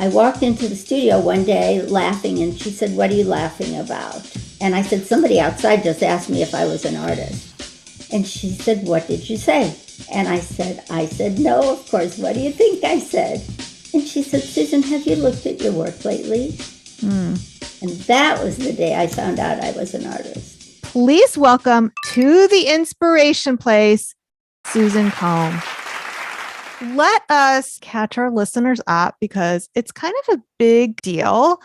I walked into the studio one day laughing, and she said, "What are you laughing about?" And I said, "Somebody outside just asked me if I was an artist." And she said, "What did you say?" And I said, "No, of course. What do you think I said?" And she said, "Susan, have you looked at your work lately?" And that was the day I found out I was an artist. Please welcome to the Inspiration Place, Susan Combe. Let us catch our listeners up because it's kind of a big deal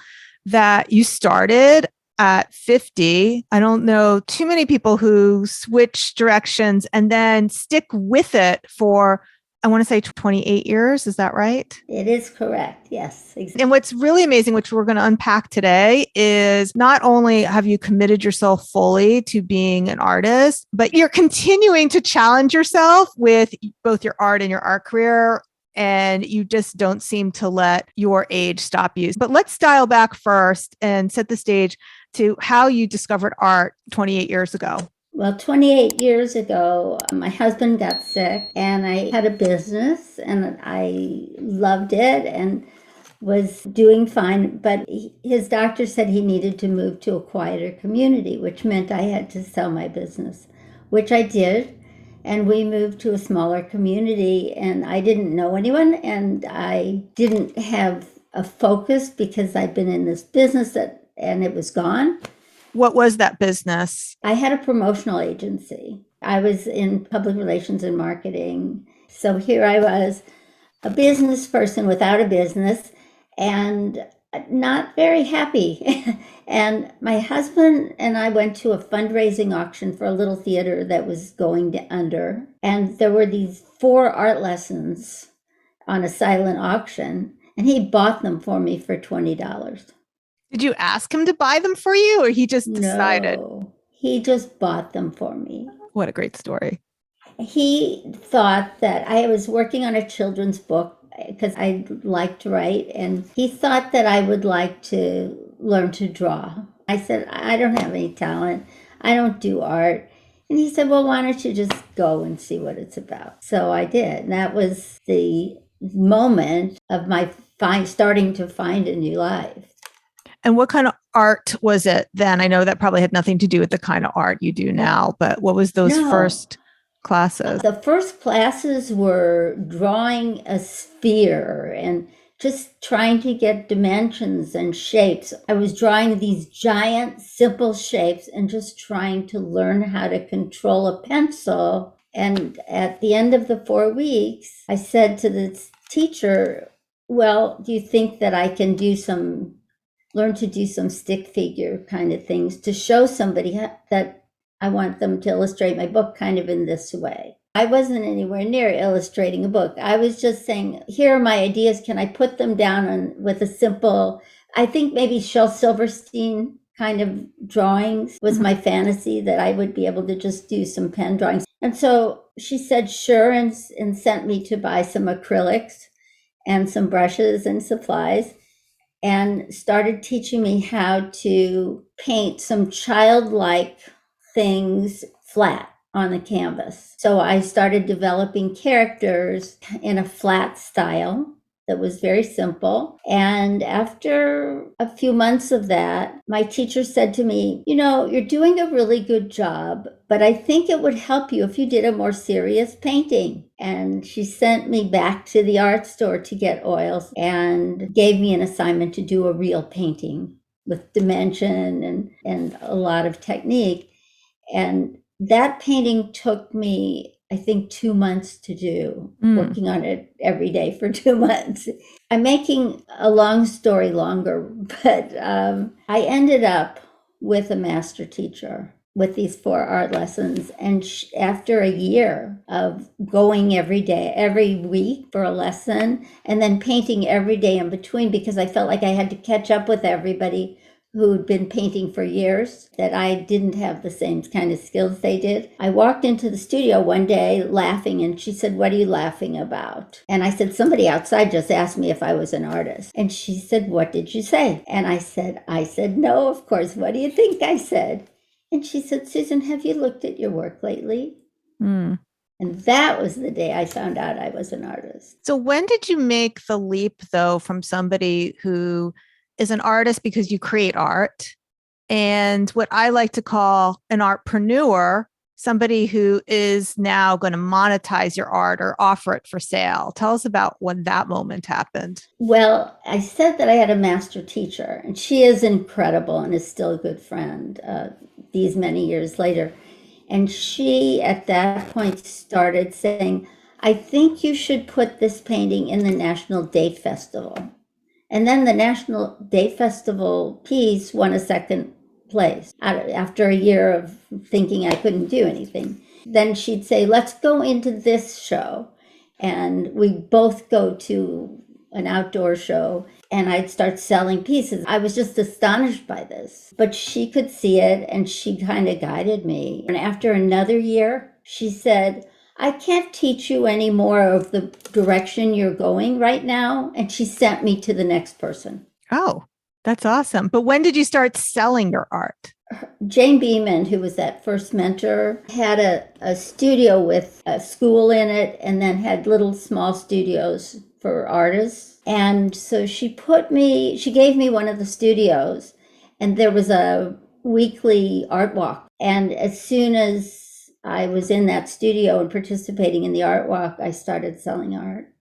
that you started at 50. I don't know too many people who switch directions and then stick with it for, I want to say 28 years. Is that right? It is correct. Yes, exactly. And what's really amazing, which we're going to unpack today, is not only have you committed yourself fully to being an artist, but you're continuing to challenge yourself with both your art and your art career. And you just don't seem to let your age stop you. But let's dial back first and set the stage to how you discovered art 28 years ago. Well, 28 years ago, my husband got sick and I had a business and I loved it and was doing fine. But his doctor said he needed to move to a quieter community, which meant I had to sell my business, which I did. And we moved to a smaller community and I didn't know anyone and I didn't have a focus because I'd been in this business and it was gone. What was that business? I had a promotional agency. I was in public relations and marketing. So here I was, a business person without a business and not very happy. And my husband and I went to a fundraising auction for a little theater that was going under. And there were these 4 art lessons on a silent auction, and he bought them for me for $20. Did you ask him to buy them for you or he just decided? No, he just bought them for me. What a great story. He thought that I was working on a children's book because I like to write, and he thought that I would like to learn to draw. I said, "I don't have any talent. I don't do art." And he said, "Well, why don't you just go and see what it's about?" So I did. And that was the moment of my starting to find a new life. And what kind of art was it then? I know that probably had nothing to do with the kind of art you do now, but what was those first classes? The first classes were drawing a sphere and just trying to get dimensions and shapes. I was drawing these giant, simple shapes and just trying to learn how to control a pencil. And at the end of the 4 weeks, I said to the teacher, "Well, do you think that I can learn to do some stick figure kind of things to show somebody that I want them to illustrate my book kind of in this way?" I wasn't anywhere near illustrating a book. I was just saying, here are my ideas. Can I put them down with a simple, I think maybe Shel Silverstein kind of drawings was my fantasy, that I would be able to just do some pen drawings. And so she said, sure, and sent me to buy some acrylics and some brushes and supplies, and started teaching me how to paint some childlike things flat on the canvas. So I started developing characters in a flat style that was very simple. And after a few months of that, my teacher said to me, "You're doing a really good job, but I think it would help you if you did a more serious painting." And she sent me back to the art store to get oils and gave me an assignment to do a real painting with dimension and a lot of technique. And that painting took me, I think, 2 months to do, working on it every day for 2 months. I'm making a long story longer, but I ended up with a master teacher with these 4 art lessons. And after a year of going every day, every week for a lesson, and then painting every day in between, because I felt like I had to catch up with everybody who'd been painting for years, that I didn't have the same kind of skills they did. I walked into the studio one day laughing, and she said, "What are you laughing about?" And I said, "Somebody outside just asked me if I was an artist." And she said, "What did you say?" And I said, "No, of course. What do you think I said?" And she said, "Susan, have you looked at your work lately?" And that was the day I found out I was an artist. So when did you make the leap though from somebody who is an artist because you create art and what I like to call an artpreneur, somebody who is now going to monetize your art or offer it for sale? Tell us about when that moment happened. Well, I said that I had a master teacher, and she is incredible and is still a good friend these many years later. And she, at that point, started saying, I think you should put this painting in the National Date Festival. And then the National Date Festival piece won a second place after a year of thinking I couldn't do anything. Then she'd say, let's go into this show. And we both go to an outdoor show and I'd start selling pieces. I was just astonished by this. But she could see it and she kind of guided me. And after another year, she said, I can't teach you any more of the direction you're going right now. And she sent me to the next person. Oh, that's awesome. But when did you start selling your art? Jane Beeman, who was that first mentor, had a studio with a school in it and then had little small studios for artists. And so she gave me one of the studios and there was a weekly art walk. And as soon as I was in that studio and participating in the art walk, I started selling art.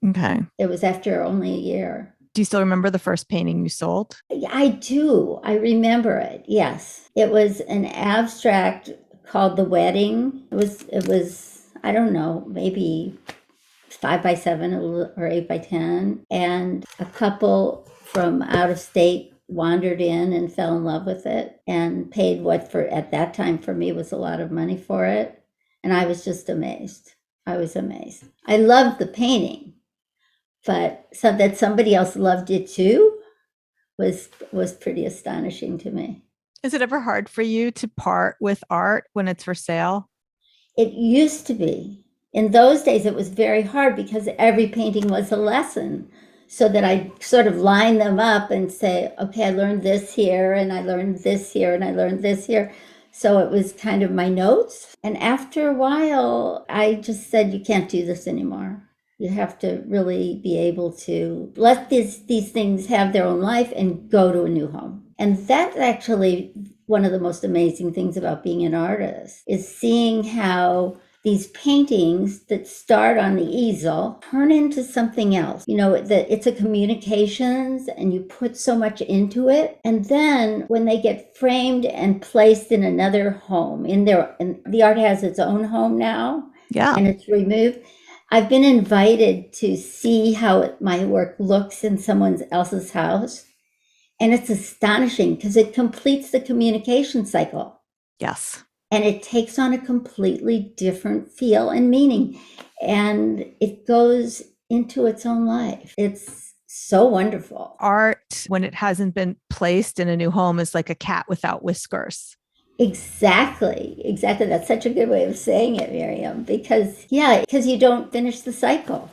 Okay. It was after only a year. Do you still remember the first painting you sold? I do. I remember it. Yes. It was an abstract called The Wedding. It was I don't know, maybe 5 by 7 or 8 by 10. And a couple from out of state wandered in and fell in love with it and paid what for at that time for me was a lot of money for it. And I was just amazed. I was amazed. I loved the painting, but so that somebody else loved it too was pretty astonishing to me. Is it ever hard for you to part with art when it's for sale? It used to be. In those days, it was very hard because every painting was a lesson. So that I sort of line them up and say, okay, I learned this here, and I learned this here, and I learned this here. So it was kind of my notes. And after a while, I just said, you can't do this anymore. You have to really be able to let these things have their own life and go to a new home. And that's actually one of the most amazing things about being an artist is seeing how these paintings that start on the easel turn into something else. You know, that it's a communications and you put so much into it. And then when they get framed and placed in another home, and the art has its own home now, Yeah. and it's removed. I've been invited to see how my work looks in someone else's house. And it's astonishing because it completes the communication cycle. Yes. And it takes on a completely different feel and meaning. And it goes into its own life. It's so wonderful. Art, when it hasn't been placed in a new home, is like a cat without whiskers. Exactly. That's such a good way of saying it, Miriam, because you don't finish the cycle.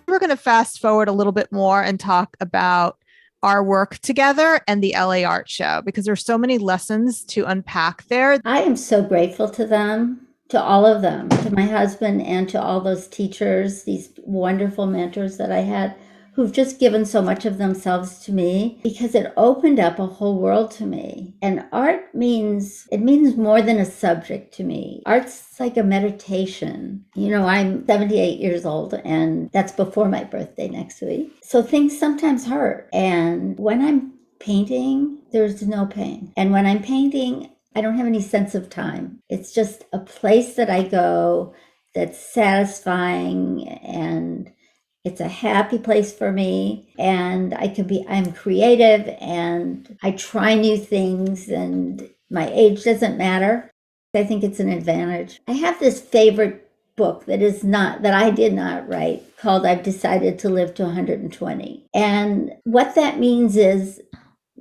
We're going to fast forward a little bit more and talk about our work together and the LA Art Show because there's so many lessons to unpack there. I am so grateful to them, to all of them, to my husband and to all those teachers, these wonderful mentors that I had who've just given so much of themselves to me because it opened up a whole world to me. And art means more than a subject to me. Art's like a meditation. You know, I'm 78 years old and that's before my birthday next week. So things sometimes hurt. And when I'm painting, there's no pain. And when I'm painting, I don't have any sense of time. It's just a place that I go that's satisfying and it's a happy place for me, and I'm creative and I try new things, and my age doesn't matter. I think it's an advantage. I have this favorite book that I did not write called I've Decided to Live to 120. And what that means is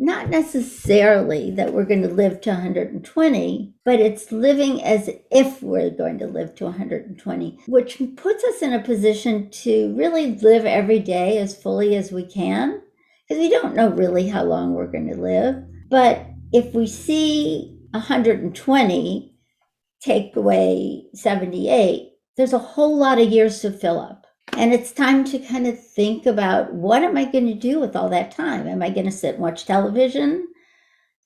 not necessarily that we're going to live to 120, but it's living as if we're going to live to 120, which puts us in a position to really live every day as fully as we can, because we don't know really how long we're going to live. But if we see 120, take away 78, there's a whole lot of years to fill up. And it's time to kind of think about, what am I going to do with all that time? Am I going to sit and watch television?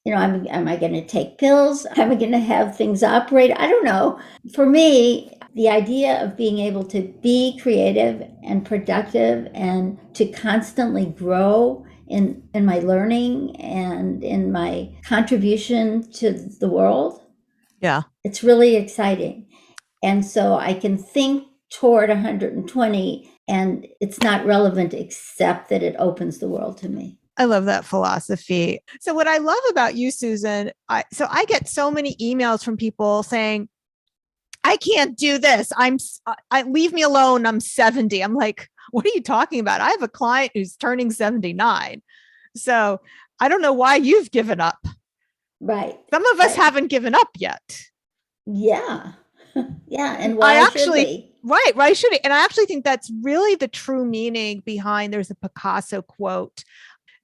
Am I going to take pills? Am I going to have things operate? I don't know. For me, the idea of being able to be creative and productive and to constantly grow in my learning and in my contribution to the world, Yeah. it's really exciting. And so I can think toward 120, and it's not relevant except that it opens the world to me. I love that philosophy. So what I love about you, Susan, I get so many emails from people saying, I can't do this. I leave me alone. I'm 70. I'm like, what are you talking about? I have a client who's turning 79. So I don't know why you've given up. Right. Some of us haven't given up yet. Yeah. Yeah. And why should we? Right. Why should we? And I actually think that's really the true meaning behind, there's a Picasso quote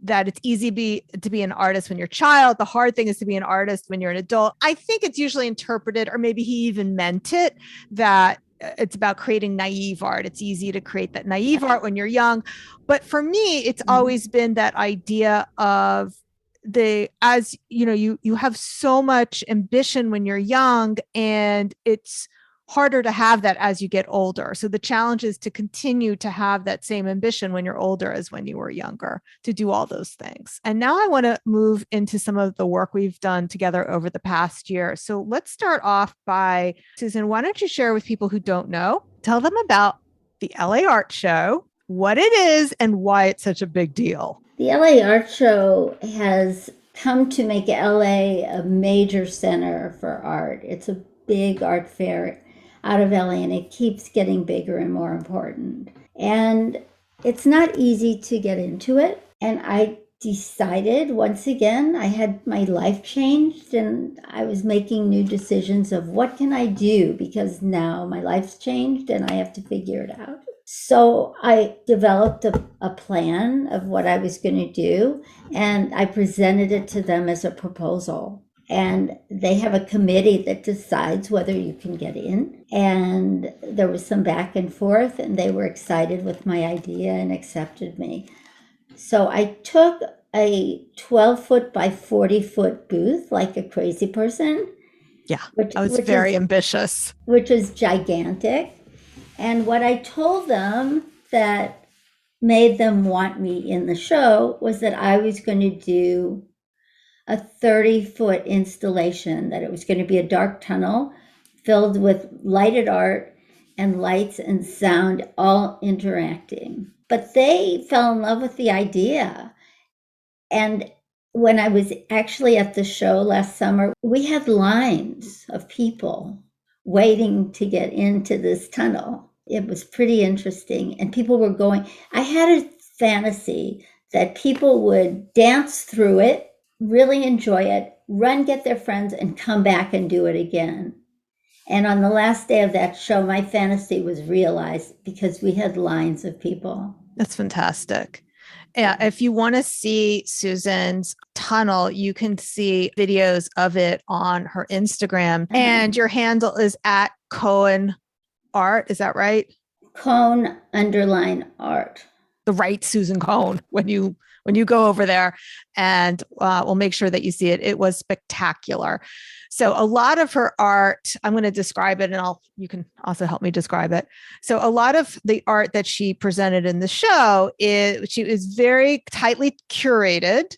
that it's easy to be an artist when you're a child. The hard thing is to be an artist when you're an adult. I think it's usually interpreted, or maybe he even meant it, that it's about creating naive art. It's easy to create that naive art when you're young. But for me, it's always been that idea of as you know, you have so much ambition when you're young, and it's harder to have that as you get older. So the challenge is to continue to have that same ambition when you're older as when you were younger, to do all those things. And now I want to move into some of the work we've done together over the past year. So let's start off by, Susan, why don't you share with people who don't know, tell them about the LA Art Show, what it is, and why it's such a big deal. The LA Art Show has come to make LA a major center for art. It's a big art fair out of LA, and it keeps getting bigger and more important. And it's not easy to get into it. And I decided, once again, I had my life changed, and I was making new decisions of what can I do, because now my life's changed and I have to figure it out. So I developed a plan of what I was going to do, and I presented it to them as a proposal. And they have a committee that decides whether you can get in. And there was some back and forth, and they were excited with my idea and accepted me. So I took a 12-foot by 40-foot booth like a crazy person. Yeah, I was very ambitious. Which is gigantic. And what I told them that made them want me in the show was that I was going to do a 30-foot installation, that it was going to be a dark tunnel filled with lighted art and lights and sound all interacting. But they fell in love with the idea. And when I was actually at the show last summer, we had lines of people waiting to get into this tunnel. It was pretty interesting. And people were going. I had a fantasy that people would dance through it, really enjoy it, run, get their friends, and come back and do it again. And on the last day of that show, my fantasy was realized because we had lines of people. That's fantastic. Yeah, if you want to see Susan's tunnel, you can see videos of it on her Instagram. And your handle is at Cohen Art. Is that right? Cohen_art. The right Susan Cohen when you go over there, and we'll make sure that you see it. It was spectacular. So a lot of her art, I'm going to describe it, and you can also help me describe it. So a lot of the art that she presented in the show she was very tightly curated.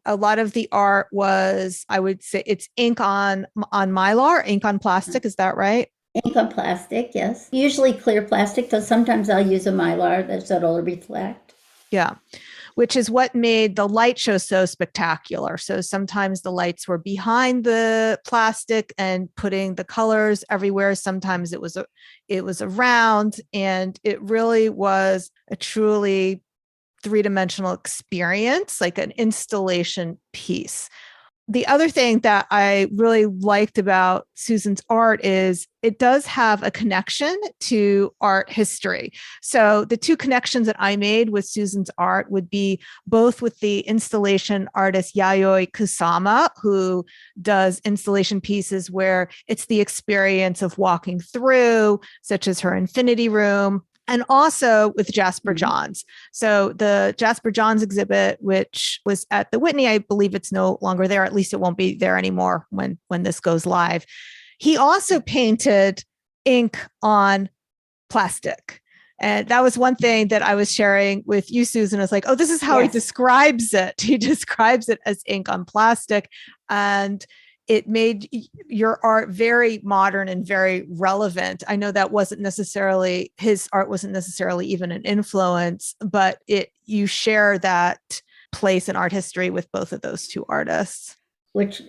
A lot of the art was, I would say, it's ink on mylar, ink on plastic. Is that right? Ink on plastic, yes. Usually clear plastic, though sometimes I'll use a mylar so it'll reflect. Yeah. Which is what made the light show so spectacular. So sometimes the lights were behind the plastic and putting the colors everywhere. Sometimes it was around, and it really was a truly three-dimensional experience, like an installation piece. The other thing that I really liked about Susan's art is it does have a connection to art history. So the two connections that I made with Susan's art would be both with the installation artist Yayoi Kusama, who does installation pieces where it's the experience of walking through, such as her Infinity Room, and also with Jasper Johns. So the Jasper Johns exhibit, which was at the Whitney, I believe it's no longer there. At least it won't be there anymore when this goes live. He also painted ink on plastic. And that was one thing that I was sharing with you, Susan. It's like, oh, this is how he describes it. He describes it as ink on plastic. And it made your art very modern and very relevant. I know that wasn't necessarily, his art wasn't necessarily even an influence, but you share that place in art history with both of those two artists. Which,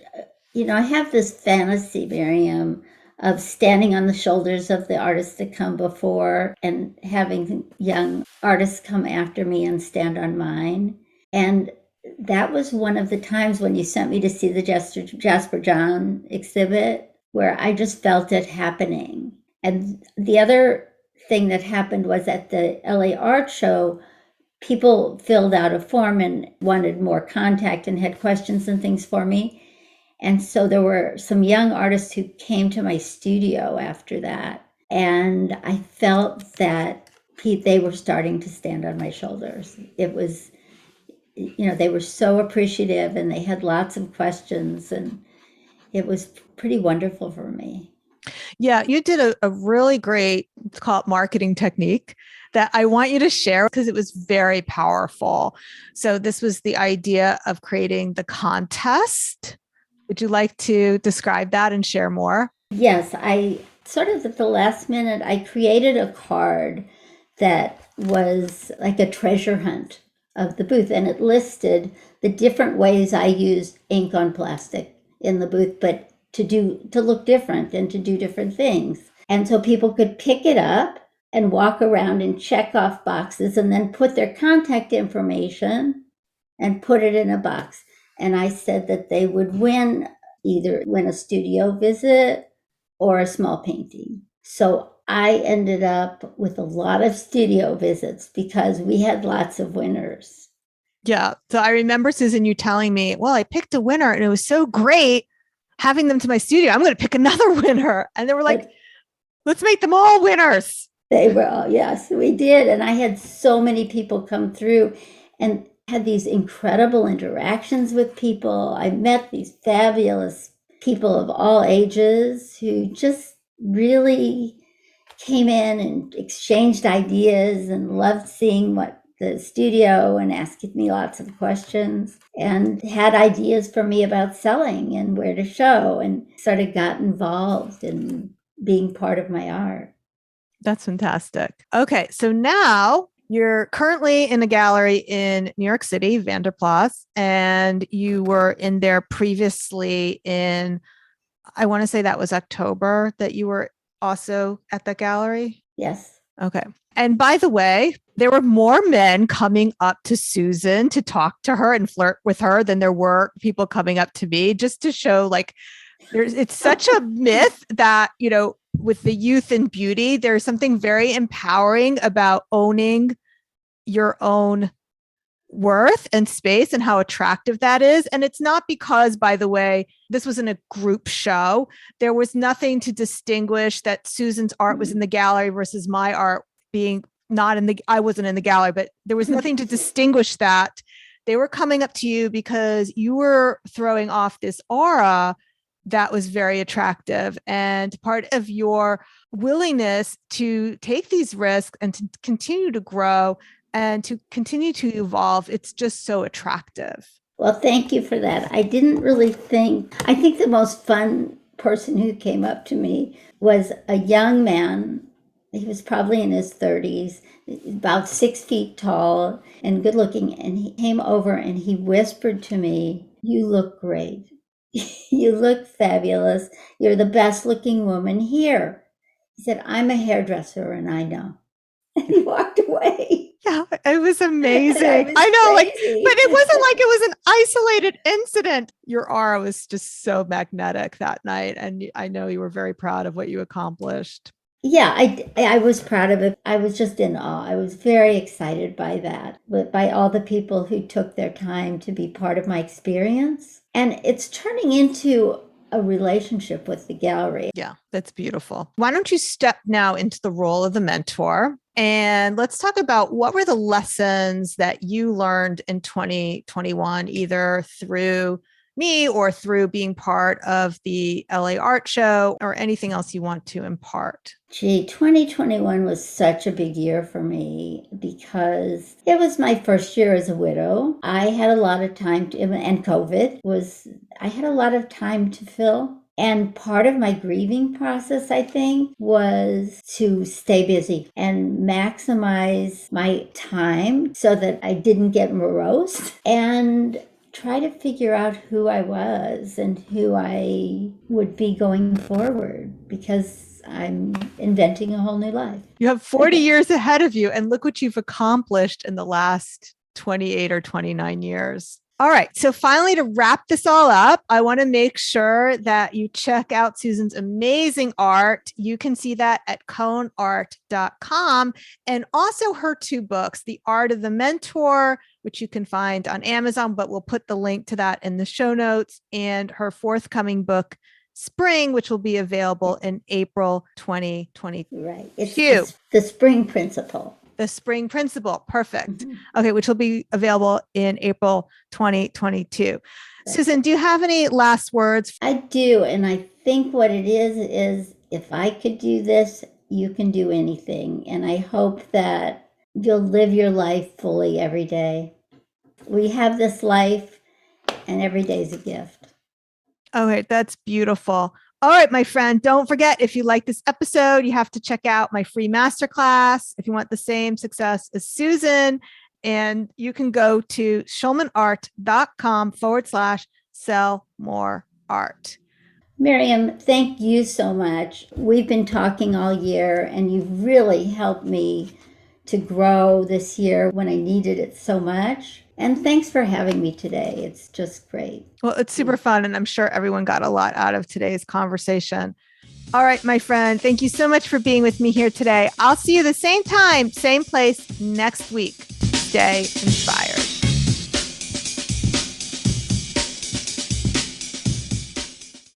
I have this fantasy, Miriam, of standing on the shoulders of the artists that come before and having young artists come after me and stand on mine. And that was one of the times when you sent me to see the Jasper John exhibit where I just felt it happening. And the other thing that happened was at the LA Art Show, people filled out a form and wanted more contact and had questions and things for me. And so there were some young artists who came to my studio after that. And I felt that they were starting to stand on my shoulders. It was, they were so appreciative and they had lots of questions, and it was pretty wonderful for me. Yeah, you did a really great, let's call it marketing technique that I want you to share because it was very powerful. So this was the idea of creating the contest. Would you like to describe that and share more? Yes, I sort of at the last minute, I created a card that was like a treasure hunt of the booth, and it listed the different ways I used ink on plastic in the booth, but to look different and to do different things. And so people could pick it up and walk around and check off boxes and then put their contact information and put it in a box. And I said that they would either win a studio visit or a small painting. So I ended up with a lot of studio visits because we had lots of winners. Yeah. So I remember, Susan, you telling me, well, I picked a winner and it was so great having them to my studio. I'm going to pick another winner. And they were like, let's make them all winners. They were all, yes, we did. And I had so many people come through and had these incredible interactions with people. I met these fabulous people of all ages who just really came in and exchanged ideas and loved seeing what the studio and asking me lots of questions and had ideas for me about selling and where to show, and sort of got involved in being part of my art. That's fantastic. Okay. So now you're currently in a gallery in New York City, Vanderplas, and you were in there previously in, I want to say that was October that you were also at the gallery. Yes. Okay. And by the way, there were more men coming up to Susan to talk to her and flirt with her than there were people coming up to me, just to show like it's such a myth that, with the youth and beauty, there's something very empowering about owning your own worth and space and how attractive that is. And it's not because, by the way, this wasn't a group show. There was nothing to distinguish that Susan's art was in the gallery versus my art being not in I wasn't in the gallery, but there was nothing to distinguish that. They were coming up to you because you were throwing off this aura that was very attractive, and part of your willingness to take these risks and to continue to grow and to continue to evolve. It's just so attractive. Well, thank you for that. I didn't really I think the most fun person who came up to me was a young man He was probably in his 30s, about 6 feet tall and good looking. And he came over and he whispered to me, "You look great. You look fabulous. You're the best looking woman here." He said, "I'm a hairdresser and I know." And he walked away. Yeah, it was And I amazing. was I know, like, but crazy. it wasn't like it was an isolated incident. Your aura was just so magnetic that night. And I know you were very proud of what you accomplished. Yeah, I was proud of it. I was just in awe. I was very excited by that, by all the people who took their time to be part of my experience. And it's turning into a relationship with the gallery. Yeah, that's beautiful. Why don't you step now into the role of the mentor? And let's talk about what were the lessons that you learned in 2021, either through me or through being part of the LA Art Show or anything else you want to impart. Gee, 2021 was such a big year for me because it was my first year as a widow. I had a lot of time to, and COVID was, I had a lot of time to fill. And part of my grieving process, I think, was to stay busy and maximize my time so that I didn't get morose and try to figure out who I was and who I would be going forward because I'm inventing a whole new life. You have 40 years ahead of you, and look what you've accomplished in the last 28 or 29 years. All right. So finally, to wrap this all up, I want to make sure that you check out Susan's amazing art. You can see that at coneart.com, and also her two books, The Art of the Mentor, which you can find on Amazon, but we'll put the link to that in the show notes, and her forthcoming book, Spring, which will be available in April 2022. Right. It's the Spring Principle. The Spring Principle. Perfect. Mm-hmm. Okay, which will be available in April 2022. Right. Susan, do you have any last words? I do. And I think what it is if I could do this, you can do anything. And I hope that you'll live your life fully every day. We have this life, and every day is a gift. Okay, that's beautiful. All right, my friend, don't forget, if you like this episode, you have to check out my free masterclass if you want the same success as Susan. And you can go to schulmanart.com/sell more art. Miriam, thank you so much. We've been talking all year, and you've really helped me to grow this year when I needed it so much. And thanks for having me today. It's just great. Well, it's super fun, and I'm sure everyone got a lot out of today's conversation. All right, my friend, thank you so much for being with me here today. I'll see you the same time, same place next week. Stay inspired.